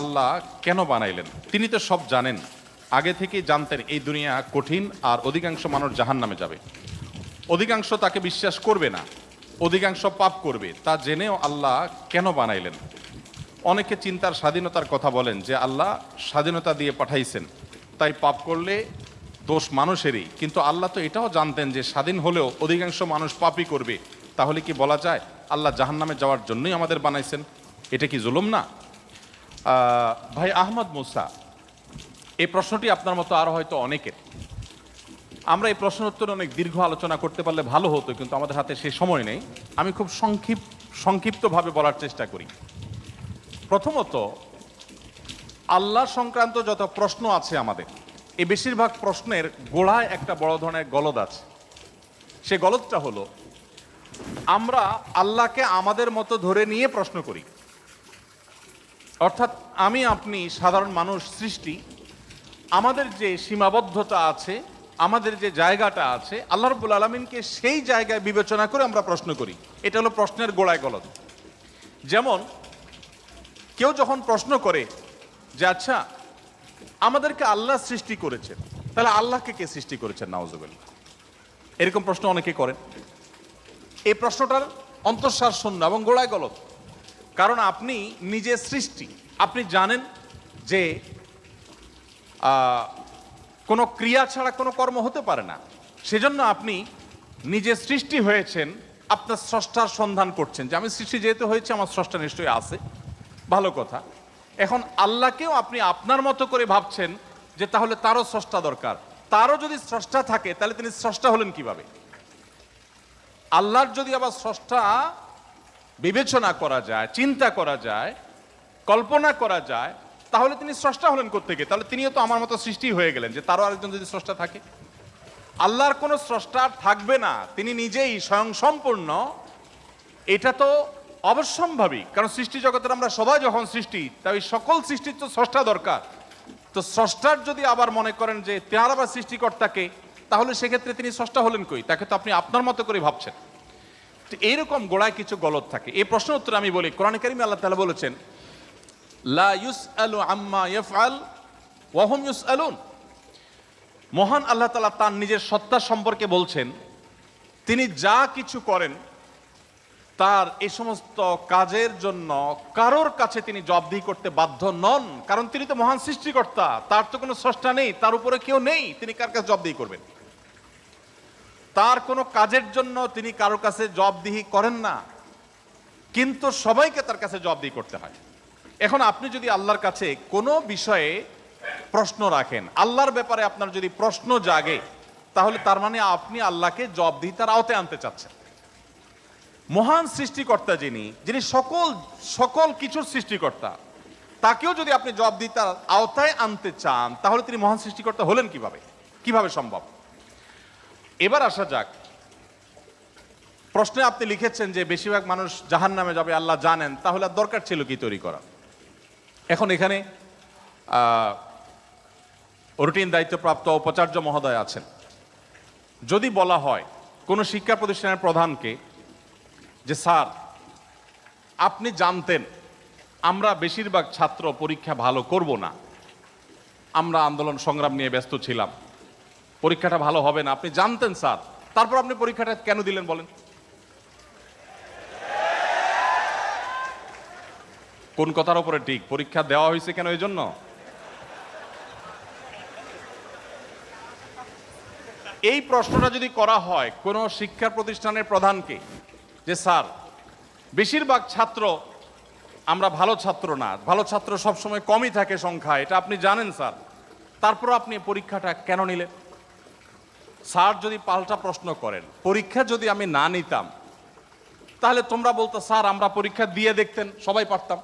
আল্লাহ কেন বানাইলেন? তিনি তো সব জানেন, আগে থেকেই জানতেন এই দুনিয়া কঠিন আর অধিকাংশ মানুষ জাহান্নামে যাবে, অধিকাংশ তাকে বিশ্বাস করবে না, অধিকাংশ পাপ করবে। তা জেনেও আল্লাহ কেন বানাইলেন? অনেকে চিন্তার স্বাধীনতার কথা বলেন যে আল্লাহ স্বাধীনতা দিয়ে পাঠাইছেন, তাই পাপ করলে দোষ মানুষেরই। কিন্তু আল্লাহ তো এটাও জানতেন যে স্বাধীন হলেও অধিকাংশ মানুষ পাপই করবে। তাহলে কি বলা যায় আল্লাহ জাহান্নামে যাওয়ার জন্যই আমাদের বানাইছেন? এটা কি জুলুম না? ভাই আহমদ মুসা, এই প্রশ্নটি আপনার মতো আরও হয়তো অনেকের। আমরা এই প্রশ্নের উত্তরে অনেক দীর্ঘ আলোচনা করতে পারলে ভালো হতো, কিন্তু আমাদের হাতে সে সময় নেই। আমি খুব সংক্ষিপ্তভাবে বলার চেষ্টা করি। প্রথমত, আল্লাহ সংক্রান্ত যত প্রশ্ন আছে আমাদের, এই বেশিরভাগ প্রশ্নের গোড়ায় একটা বড় ধরনের গলদ আছে। সে গলদটা হলো, আমরা আল্লাহকে আমাদের মতো ধরে নিয়ে প্রশ্ন করি। অর্থাৎ আমি আপনি সাধারণ মানুষ সৃষ্টি, আমাদের যে সীমাবদ্ধতা আছে, আমাদের যে জায়গাটা আছে, আল্লাহ রাব্বুল আলামিনকে সেই জায়গায় বিবেচনা করে আমরা প্রশ্ন করি। এটা হলো প্রশ্নের গোড়ায় গলদ। যেমন কেউ যখন প্রশ্ন করে যে আচ্ছা, আমাদেরকে আল্লাহ সৃষ্টি করেছেন, তাহলে আল্লাহকে কে সৃষ্টি করেছেন? নাউজুবিল্লাহ। এরকম প্রশ্ন অনেকে করেন। এই প্রশ্নটার অন্তঃসার শূন্য এবং গোড়ায় গলদ। কারণ আপনি নিজে সৃষ্টি, আপনি জানেন যে কোনো ক্রিয়া ছাড়া কোনো কর্ম হতে পারে না। সেজন্য আপনি নিজে সৃষ্টি হয়েছেন, আপনার স্রষ্টার সন্ধান করছেন যে আমি সৃষ্টি যেহেতু হয়েছে, আমার স্রষ্টা নিশ্চয়ই আছে। ভালো কথা। এখন আল্লাহকেও আপনি আপনার মতো করে ভাবছেন যে তাহলে তারও স্রষ্টা দরকার। তারও যদি স্রষ্টা থাকে তাহলে তিনি স্রষ্টা হলেন কিভাবে? আল্লাহর যদি আবার স্রষ্টা বিবেচনা করা যায়, চিন্তা করা যায়, কল্পনা করা যায়, তাহলে তিনি স্রষ্টা হলেন কোত্থেকে? তাহলে তিনিও তো আমার মতো সৃষ্টি হয়ে গেলেন, যে তারও আরেকজন যদি স্রষ্টা থাকে। আল্লাহর কোনো স্রষ্টা থাকবে না, তিনি নিজেই স্বয়ং সম্পূর্ণ। এটা তো অবশ্যম্ভাবী, কারণ সৃষ্টি জগতের আমরা সবাই যখন সৃষ্টি, তাই সকল সৃষ্টির তো স্রষ্টা দরকার। তো স্রষ্টার যদি আবার মনে করেন যে তার আবার সৃষ্টিকর্তাকে, তাহলে সেক্ষেত্রে তিনি স্রষ্টা হলেন কই? তাকে তো আপনি আপনার মতো করে ভাবছেন। তো এইরকম গোড়ায় কিছু গলদ থাকে। এই প্রশ্নের উত্তরে আমি বলি, কোরআনে কারিমে আল্লাহ তাআলা বলেছেন, লা ইউসআলু আম্মা ইয়াফআল ওয়া হুম ইউসআলুন। মহান আল্লাহ তাআলা তার নিজের সত্তা সম্পর্কে বলছেন, তিনি যা কিছু করেন তার এই সমস্ত কাজের জন্য কারোর কাছে তিনি জবাবদিহি করতে বাধ্য নন। কারণ তিনি তো মহান সৃষ্টিকর্তা, তার তো কোনো স্রষ্টা নেই, তার উপরে কেউ নেই, তিনি কার কাছে জবাবদিহি করবেন? তার কোনো কাজের জন্য তিনি কারোর কাছে জবাবদিহি করেন না, কিন্তু সবাইকে তার কাছে জবাবদিহি করতে হয়। এখন আপনি যদি আল্লাহর কাছে কোনো বিষয়ে প্রশ্ন রাখেন, আল্লাহর ব্যাপারে আপনার যদি প্রশ্ন জাগে, তাহলে তার মানে আপনি আল্লাহকে জবাবদিহিতার আওতায় আনতে চাচ্ছেন। মহান সৃষ্টিকর্তা যিনি সকল কিছুর সৃষ্টিকর্তা, তাকেও যদি আপনি জবাবদিহিতার আওতায় আনতে চান, তাহলে তিনি মহান সৃষ্টিকর্তা হলেন কিভাবে সম্ভব? এবার আসা যাক, প্রশ্নে আপনি লিখেছেন যে বেশিরভাগ মানুষ জাহান্নামে যাবে, আল্লাহ জানেন, তাহলে আর দরকার ছিল কি তৈরি করা? এখন এখানে রুটিন দায়িত্বপ্রাপ্ত উপাচার্য মহোদয় আছেন। যদি বলা হয় কোনো শিক্ষা প্রতিষ্ঠানের প্রধানকে যে স্যার, আপনি জানতেন আমরা বেশিরভাগ ছাত্র পরীক্ষা ভালো করব না, আমরা আন্দোলন সংগ্রাম নিয়ে ব্যস্ত ছিলাম, পরীক্ষাটা ভালো হবে না, আপনি জানতেন স্যার, তারপর আপনি পরীক্ষাটা কেন দিলেন বলেন? কোন কথার উপরে ঠিক? পরীক্ষা দেওয়া হয়েছে কেন? এই জন্য এই প্রশ্নটা যদি করা হয় কোন শিক্ষা প্রতিষ্ঠানের প্রধানকে যে স্যার, বেশিরভাগ ছাত্র আমরা ভালো ছাত্র না, ভালো ছাত্র সবসময় কমই থাকে সংখ্যা, এটা আপনি জানেন স্যার, তারপর আপনি পরীক্ষাটা কেন নিলেন? স্যার যদি পাল্টা প্রশ্ন করেন, পরীক্ষা যদি আমি না নিতাম, তাহলে তোমরা বলতো স্যার আমরা পরীক্ষা দিয়ে দেখতেন, সবাই পারতাম।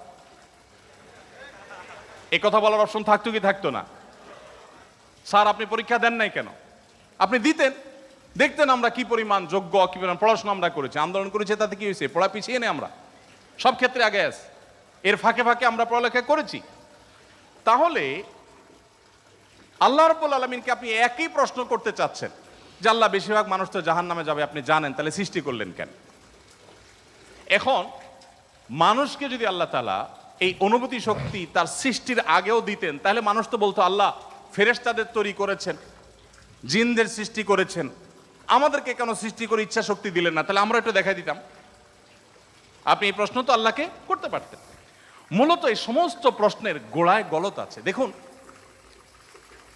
এ কথা বলার অপশন থাকতো কি থাকতো না? স্যার আপনি পরীক্ষা দেন নাই কেন? আপনি দিতেন, দেখতেন আমরা কি পরিমাণ যোগ্য, কি পরিমাণ পড়াশোনা আমরা করেছি, আন্দোলন করেছি, তাতে কি হয়েছে? পড়া পিছিয়ে নেই, আমরা সব ক্ষেত্রে আগে আছি, এর ফাঁকে ফাঁকে আমরা পড়ালেখা করেছি। তাহলে আল্লাহ রাব্বুল আলামিনকে আপনি একই প্রশ্ন করতে চাচ্ছেন যে আল্লাহ বেশিরভাগ মানুষ তো জাহান্নামে যাবে, আপনি জানেন, তাহলে সৃষ্টি করলেন কেন? এখন মানুষকে যদি আল্লাহ তাআলা এই অনুভূতি শক্তি তার সৃষ্টির আগেও দিতেন, তাহলে মানুষ তো বলতো আল্লাহ ফেরেশতাদের তৈরি করেছেন, জিনদের সৃষ্টি করেছেন, আমাদেরকে কেন সৃষ্টি করে ইচ্ছা শক্তি দিলেন না? তাহলে আমরা একটু দেখাই দিতাম। আপনি এই প্রশ্ন তো আল্লাহকে করতে পারতেন। মূলত এই সমস্ত প্রশ্নের গোড়ায় গলত আছে। দেখুন,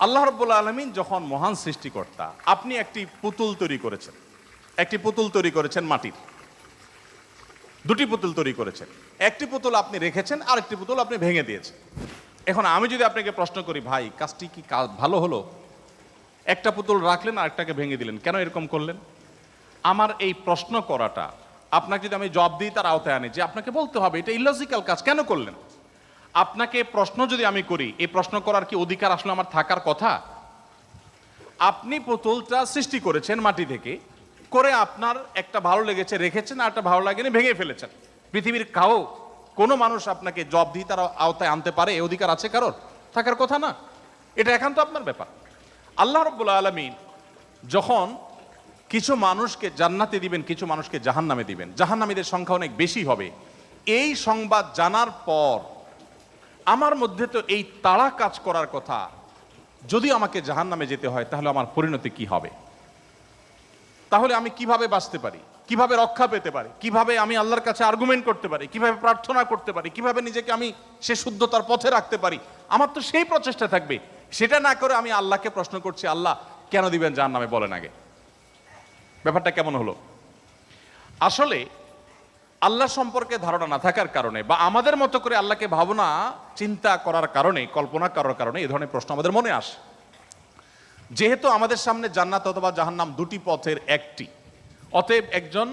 আল্লাহ রাব্বুল আলামিন যখন মহান সৃষ্টিকর্তা, আপনি একটি পুতুল তৈরি করেছেন, একটি পুতুল তৈরি করেছেন মাটির, দুটি পুতুল তৈরি করেছেন। একটি পুতুল আপনি রেখেছেন, আর একটি পুতুল আপনি ভেঙে দিয়েছেন। এখন আমি যদি আপনাকে প্রশ্ন করি, ভাই কাজটি কি ভালো হলো? একটা পুতুল রাখলেন আর একটাকে ভেঙে দিলেন, কেন এরকম করলেন? আমার এই প্রশ্ন করাটা আপনাকে যদি আমি জবাব দিই তার আওতায় আনি, যে আপনাকে বলতে হবে এটা ইলজিক্যাল কাজ, কেন করলেন? আপনাকে প্রশ্ন যদি আমি করি, এই প্রশ্ন করার কি অধিকার আসলে আমার থাকার কথা? আপনি পুতুলটা সৃষ্টি করেছেন মাটি থেকে, করে আপনার একটা ভালো লেগেছে রেখেছেন, আর একটা ভালো লাগেনি ভেঙে ফেলেছেন। পৃথিবীর কোনো মানুষ আপনাকে জবাব দিয়ে তার আওতায় আনতে পারে? এই অধিকার আছে কারোর? থাকার কথা না। এটা একান্ত আপনার ব্যাপার। আল্লাহ রাব্বুল আলামিন যখন কিছু মানুষকে জান্নাতে দিবেন, কিছু মানুষকে জাহান্নামে দিবেন, জাহান্নামীদের সংখ্যা অনেক বেশি হবে, এই সংবাদ জানার পর আমার মধ্যে তো এই তাড়া কাজ করার কথা, যদি আমাকে জাহান্নামে যেতে হয় তাহলে আমার পরিণতি কি হবে? তাহলে আমি কিভাবে বাঁচতে পারি, কিভাবে রক্ষা পেতে পারি, কিভাবে আমি আল্লাহর কাছে আর্গুমেন্ট করতে পারি, কিভাবে প্রার্থনা করতে পারি, কিভাবে নিজেকে আমি সে শুদ্ধতার পথে রাখতে পারি? আমার তো সেই প্রচেষ্টা থাকবে। সেটা না করে আমি আল্লাহকে প্রশ্ন করছি, আল্লাহ কেন দিবেন জাহান্নামে, বলেন আগে। ব্যাপারটা কেমন হলো? আসলে আল্লাহ সম্পর্কে ধারণা না থাকার কারণে, বা আমাদের মতো করে আল্লাহকে ভাবনা চিন্তা করার কারণে, কল্পনা করার কারণে এই ধরনের প্রশ্ন আমাদের মনে আসে। যেহেতু আমাদের সামনে জান্নাত অথবা জাহান্নাম দুটি পথের একটি, অতএব একজন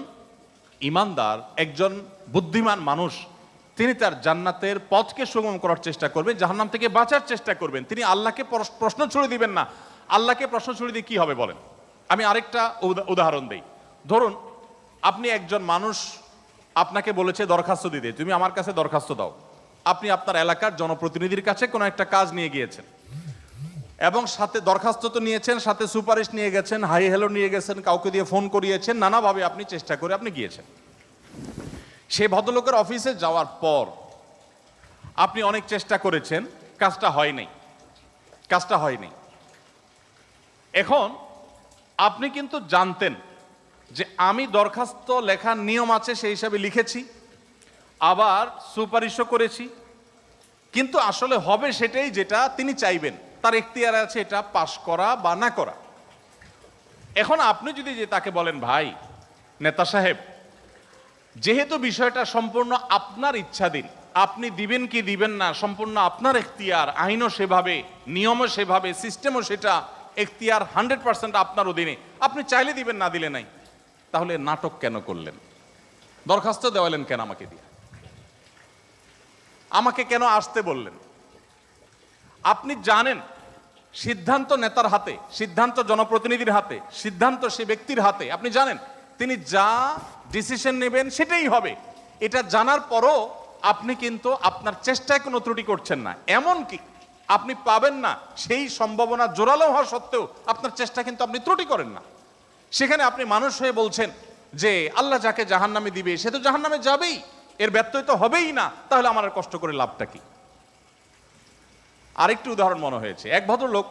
ইমানদার, একজন বুদ্ধিমান মানুষ, তিনি তার জান্নাতের পথকে সুগম করার চেষ্টা করবেন, জাহান্নাম থেকে বাঁচার চেষ্টা করবেন। তিনি আল্লাহকে প্রশ্ন ছুড়ে দিবেন না। আল্লাহকে প্রশ্ন ছুড়ে দিয়ে কি হবে বলেন? আমি আরেকটা উদাহরণ দেই। ধরুন আপনি একজন মানুষ, আপনাকে বলেছে দরখাস্ত দিতে, তুমি আমার কাছে দরখাস্ত দাও। আপনি আপনার এলাকার জনপ্রতিনিধির কাছে কোনো একটা কাজ নিয়ে গিয়েছেন, এবং সাথে দরখাস্ত তো নিয়েছেন, সাথে সুপারিশ নিয়ে গেছেন, হাই হ্যালো নিয়ে গেছেন, কাউকে দিয়ে ফোন করিয়েছেন, নানাভাবে আপনি চেষ্টা করে আপনি গিয়েছেন। সেই ভদ্রলোকের অফিসে যাওয়ার পর আপনি অনেক চেষ্টা করেছেন, কাজটা হয়নি। এখন আপনি কিন্তু জানতেন যে আমি দরখাস্ত লেখার নিয়ম আছে সেই হিসাবে লিখেছি, আবার সুপারিশও করেছি, কিন্তু আসলে হবে সেটাই যেটা তিনি চাইবেন, তার এখতিয়ার আছে এটা পাশ করা বা না করা। এখন আপনি যদি যে তাকে বলেন, ভাই নেতা সাহেব, যেহেতু বিষয়টা সম্পূর্ণ আপনার ইচ্ছাধীন, আপনি দিবেন কি দিবেন না সম্পূর্ণ আপনার এখতিয়ার, আইনও সেভাবে, নিয়মও সেভাবে, সিস্টেমও সেটা, এখতিয়ার 100% আপনার অধীনে, আপনি চাইলে দিবেন, না দিলে নাই, তাহলে নাটক কেন করলেন? দরখাস্ত দেওয়ালেন কেন আমাকে দিয়ে? আমাকে কেন আসতে বললেন? আপনি জানেন সিদ্ধান্ত নেতার হাতে, সিদ্ধান্ত জনপ্রতিনিধির হাতে, সিদ্ধান্ত সে ব্যক্তির হাতে। আপনি জানেন তিনি যা ডিসিশন নেবেন সেটাই হবে। এটা জানার পরও আপনি কিন্তু আপনার চেষ্টায় কোনো ত্রুটি করছেন না, এমনকি আপনি পাবেন না সেই সম্ভাবনা জোরালো হওয়া সত্ত্বেও আপনার চেষ্টা কিন্তু আপনি ত্রুটি করেন না। সেখানে আপনি মানুষ হয়ে বলছেন যে আল্লাহ যাকে জাহান্নামে দিবে সে তো জাহান্নামে যাবেই, এর ব্যত্যয় তো হবেই না, তাহলে আমার আর কষ্ট করে লাভটা কি? আরেকটি উদাহরণ মনে হয়েছে। এক ভদ্রলোক,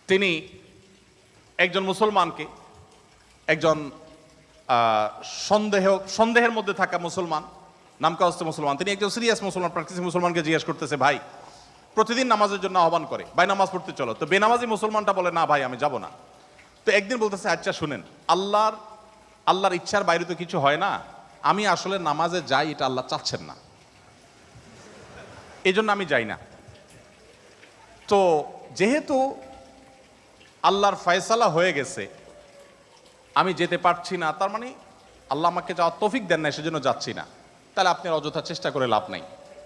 তিনি একজন মুসলমানকে, একজন সন্দেহের মধ্যে থাকা মুসলমান, নামকাওস্ত মুসলমান, তিনি একজন সিরিয়াস মুসলমান, প্র্যাকটিসিং মুসলমানকে জিজ্ঞেস করতেছে, ভাই প্রতিদিন নামাজের জন্য আহ্বান করে, ভাই নামাজ পড়তে চলো। তো বেনামাজি মুসলমানটা বলে, না ভাই আমি যাব না। তো একদিন বলতেছে, আচ্ছা শুনেন, আল্লাহর ইচ্ছার বাইরে তো কিছু হয় না, আমি আসলে নামাজে যাই, এটা আল্লাহ চাচ্ছেন না, এই জন্য আমি যাই না। তো যেহেতু আল্লাহর ফয়সালা হয়ে গেছে, আমি যেতে পারছি না, তার মানে আল্লাহ আমাকে যাওয়ার তৌফিক দেন না, সেজন্য যাচ্ছি না। তাহলে আপনি অযথা চেষ্টা করে লাভ নাই,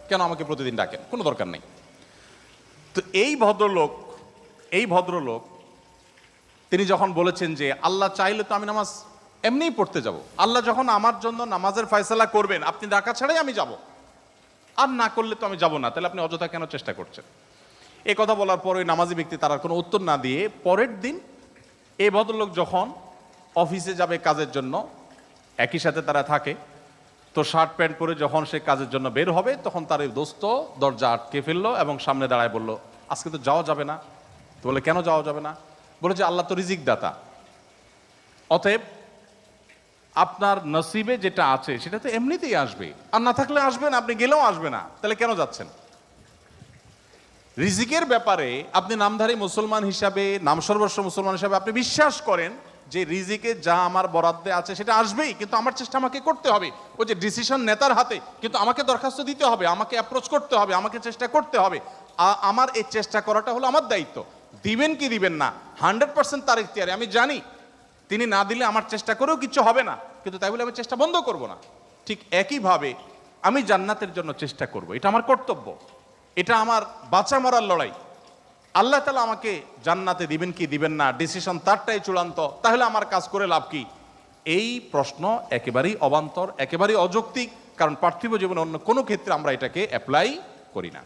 কেন আমাকে প্রতিদিন ডাকেন, কোনো দরকার নেই। তো এই ভদ্রলোক তিনি যখন বলেছেন যে আল্লাহ চাইলে তো আমি নামাজ এমনিই পড়তে যাব, আল্লাহ যখন আমার জন্য নামাজের ফয়সালা করবেন, আপনি ডাকা ছাড়াই আমি যাব, আর না করলে তো আমি যাব না, তাহলে আপনি অযথা কেন চেষ্টা করছেন? এই কথা বলার পর ওই নামাজি ব্যক্তি তার আর কোনো উত্তর না দিয়ে পরের দিন এই ভদ্রলোক যখন অফিসে যাবে কাজের জন্য, একই সাথে তারা থাকে, তো তো শার্ট প্যান্ট পরে যখন সে কাজের জন্য বের হবে, তখন তার এই দোস্ত দরজা আটকে ফেললো এবং সামনে দাঁড়ায় বলল, আজকে তো যাওয়া যাবে না। তো বলে, কেন যাওয়া যাবে না? বলে যে আল্লাহ তো রিজিক দাতা, অতএব আপনার নসিবে যেটা আছে সেটা তো এমনিতেই আসবে, আর না থাকলে আসবে না, আপনি গেলেও আসবে না, তাহলে কেন যাচ্ছেন? রিজিকের ব্যাপারে আপনি নামধারী মুসলমান হিসাবে, নামসর্বস্ব মুসলমান হিসাবে আপনি বিশ্বাস করেন যে রিজিকে যা আমার বরাদ্দে আছে সেটা আসবেই, কিন্তু আমার চেষ্টা আমাকে করতে হবে। ওই যে ডিসিশন নেতার হাতে, কিন্তু আমাকে দরখাস্ত দিতে হবে, আমাকে অ্যাপ্রোচ করতে হবে, আমাকে চেষ্টা করতে হবে। আমার এই চেষ্টা করাটা হলো আমার দায়িত্ব। দিবেন কি দিবেন না 100% তার ইখতিয়ারে। আমি জানি তিনি না দিলে আমার চেষ্টা করেও কিছু হবে না, কিন্তু তাই বলে আমি চেষ্টা বন্ধ করব না। ঠিক একইভাবে আমি জান্নাতের জন্য চেষ্টা করব, এটা আমার কর্তব্য, এটা আমার বাঁচা মরার লড়াই। আল্লাহ তাআলা আমাকে জান্নাতে দিবেন কি দিবেন না ডিসিশন তারটাই চূড়ান্ত, তাহলে আমার কাজ করে লাভ কি? এই প্রশ্ন একেবারেই অবান্তর, একেবারেই অযৌক্তিক, কারণ পার্থিব জীবনে অন্য কোনো ক্ষেত্রে আমরা এটাকে অ্যাপ্লাই করি না।